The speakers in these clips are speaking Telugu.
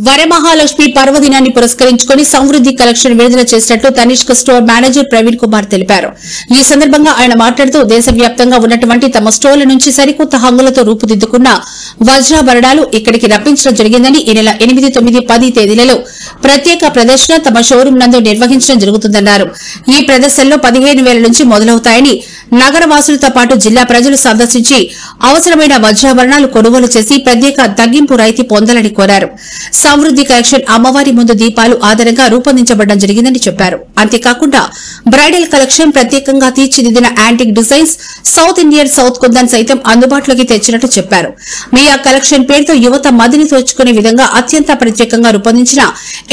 వరమహాలక్ష్మి పర్వదినాన్ని పురస్కరించుకుని సమృద్ధి కలెక్షన్ విడుదల చేసినట్లు తనిష్క్ స్టోర్ మేనేజర్ ప్రవీణ్ కుమార్ తెలిపారు. ఈ సందర్భంగా ఆయన మాట్లాడుతూ దేశవ్యాప్తంగా ఉన్నటువంటి తమ స్టోర్ల నుంచి సరికొత్త హంగులతో రూపుదిద్దుకున్న వజ్రాభరణాలు ఇక్కడికి రప్పించడం జరిగిందని ఈ నెల 8, 9, 10 తేదీలలో ప్రత్యేక ప్రదర్శన తమ షోరూం నందు నిర్వహించడం జరుగుతుందన్నారు. ఈ ప్రదర్శనలో 15,000 నుంచి మొదలవుతాయని నగరవాసులతో పాటు జిల్లా ప్రజలు సందర్శించి అవసరమైన వజ్రాభరణాలు కొనుగోలు చేసి ప్రత్యేక తగ్గింపు రాయితీ పొందాలని కోరారు. సమృద్ధి కలెక్షన్ అమ్మవారి ముందు దీపాలు ఆధారంగా రూపొందించబడడం జరిగిందని చెప్పారు. అంతేకాకుండా బ్రైడల్ కలెక్షన్ ప్రత్యేకంగా తీర్చిదిద్దిన antique designs south Indian south kundan సైతం అందుబాటులోకి తెచ్చినట్టు చెప్పారు. మియా కలెక్షన్ పేరుతో యువత మదిని తోచుకునే విధంగా అత్యంత ప్రత్యేకంగా రూపొందించిన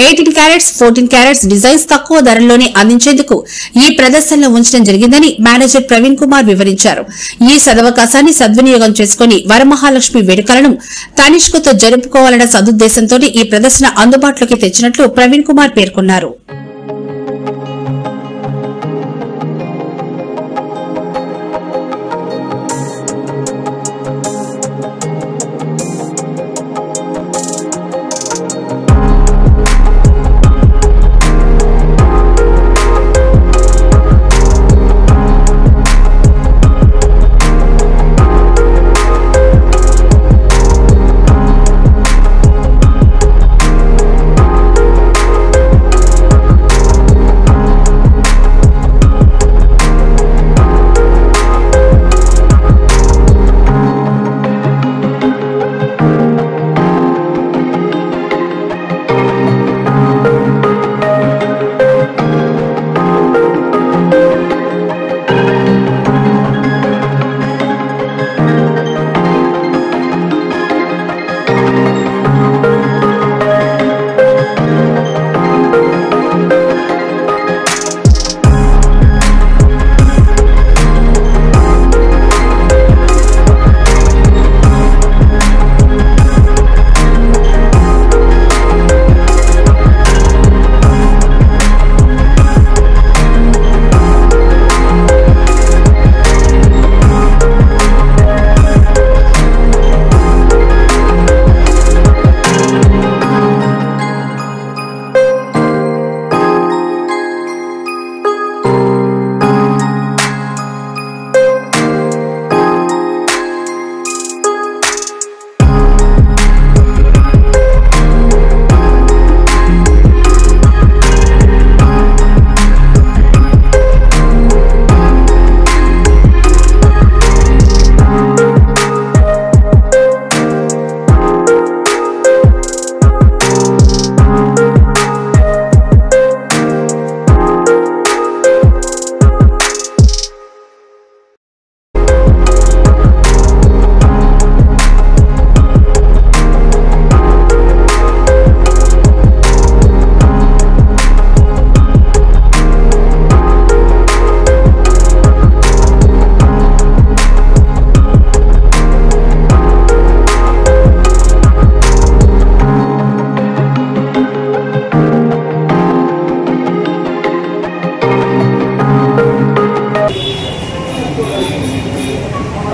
18 క్యారెట్స్ 14 క్యారెట్స్ డిజైన్స్ తక్కువ ధరల్లోనే అందించేందుకు ఈ ప్రదర్శనలో ఉంచడం జరిగిందని మేనేజర్ ప్రవీణ్ కుమార్ వివరించారు. ఈ సదవకాశాన్ని సద్వినియోగం చేసుకుని వరమహాలక్ష్మి వేడుకలను తనిష్క్తో జరుపుకోవాలన్న సదుద్దేశంతో ఈ ప్రదర్శన అందుబాటులోకి తెచ్చినట్లు ప్రవీణ్ కుమార్ పేర్కొన్నారు.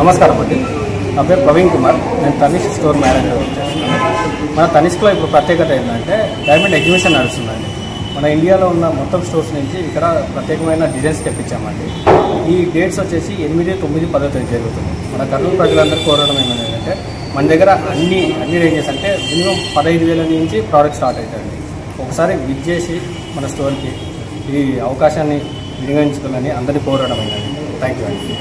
నమస్కారం అండి, నా పేరు ప్రవీణ్ కుమార్. నేను తనిష్క్ స్టోర్ మేనేజర్ చేస్తున్నాను. మన తనిష్క్లో ఇప్పుడు ప్రత్యేకత ఏంటంటే డైమండ్ ఎగ్జిబిషన్ నడుస్తుందండి. మన ఇండియాలో ఉన్న మొత్తం స్టోర్స్ నుంచి ఇక్కడ ప్రత్యేకమైన డిజైన్స్ తెప్పించామండి. ఈ డేట్స్ వచ్చేసి 8, 9, 10 తేదీ జరుగుతుంది. మన కర్నూలు ప్రజలందరూ కోరడం ఏమంటే మన దగ్గర అన్ని రేంజెస్ అంటే మినిమం 15,000 నుంచి ప్రోడక్ట్ స్టార్ట్ అవుతాయండి. ఒకసారి విజిట్ చేసి మన స్టోర్కి ఈ అవకాశాన్ని వినియోగించుకోవాలని అందరినీ కోరడం అయిందండి. థ్యాంక్ యూ అండి.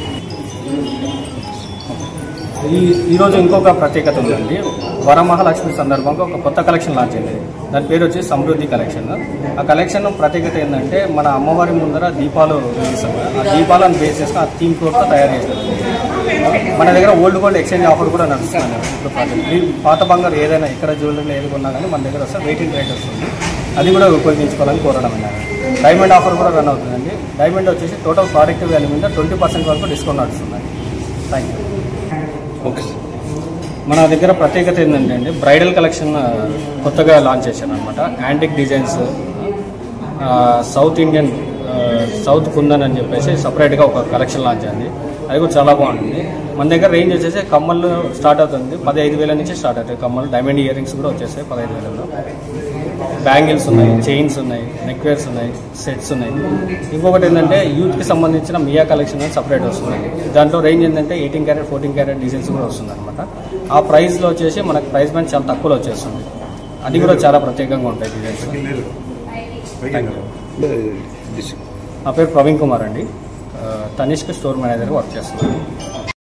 ఈరోజు ఇంకొక ప్రత్యేకత ఉందండి. వరమహాలక్ష్మి సందర్భంగా ఒక కొత్త కలెక్షన్ లాంచ్ అయింది. దాని పేరు వచ్చి సమృద్ధి కలెక్షన్. ఆ కలెక్షన్ ప్రత్యేకత ఏంటంటే మన అమ్మవారి ముందర దీపాలు వేస్తాం. ఆ దీపాలను బేస్ చేసుకుని ఆ థీమ్ కోడ్తో తయారు చేస్తారు. మన దగ్గర ఓల్డ్ గోల్డ్ ఎక్స్చేంజ్ ఆఫర్ కూడా నడుస్తుంది. ఇప్పుడు పాత బంగారు ఏదైనా ఇక్కడ జ్యువెలరీలో ఏది కొన్నా కానీ మన దగ్గర వస్తే వెయిటింగ్ రేట్ వస్తుంది. అది కూడా ఉపయోగించుకోవాలని కోరడం అన్నారు. డైమండ్ ఆఫర్ కూడా రన్ అవుతుందండి. డైమండ్ వచ్చేసి టోటల్ ప్రోడక్ట్ వాల్యూ మీద 20% వరకు డిస్కౌంట్ నడుస్తుందండి. Thank you. ఓకే, మన దగ్గర ప్రత్యేకత ఏంటంటే బ్రైడల్ కలెక్షన్ కొత్తగా లాంచ్ చేశాను అనమాట. Antique designs, south Indian south kundan అని చెప్పేసి సపరేట్గా ఒక కలెక్షన్ లాంచ్ అయింది. అది కూడా చాలా బాగుంటుంది. మన దగ్గర రేంజ్ వచ్చేసి కమ్మలు స్టార్ట్ అవుతుంది 15,000 నుంచి స్టార్ట్ అవుతాయి. కమ్మలు డైమండ్ ఇయర్ రింగ్స్ కూడా వచ్చేసాయి 15,000లో. బ్యాంగిల్స్ ఉన్నాయి, చైన్స్ ఉన్నాయి, నెక్ వేర్స్ ఉన్నాయి, సెట్స్ ఉన్నాయి. ఇంకొకటి ఏంటంటే యూత్కి సంబంధించిన మియా కలెక్షన్ అని సపరేట్ వస్తుంది. దాంట్లో రేంజ్ ఏంటంటే 18 క్యారెట్ 14 క్యారెట్ డిజైన్స్ కూడా వస్తుంది అనమాట. ఆ ప్రైస్లో వచ్చేసి మనకు ప్రైస్ బ్యాండ్ చాలా తక్కువలో వచ్చేస్తుంది. అది కూడా చాలా ప్రత్యేకంగా ఉంటాయి డిజైన్స్. నా పేరు ప్రవీణ్ కుమార్ అండి. తనిష్క్ స్టోర్ మేనేజర్గా వర్క్ చేస్తున్నాను.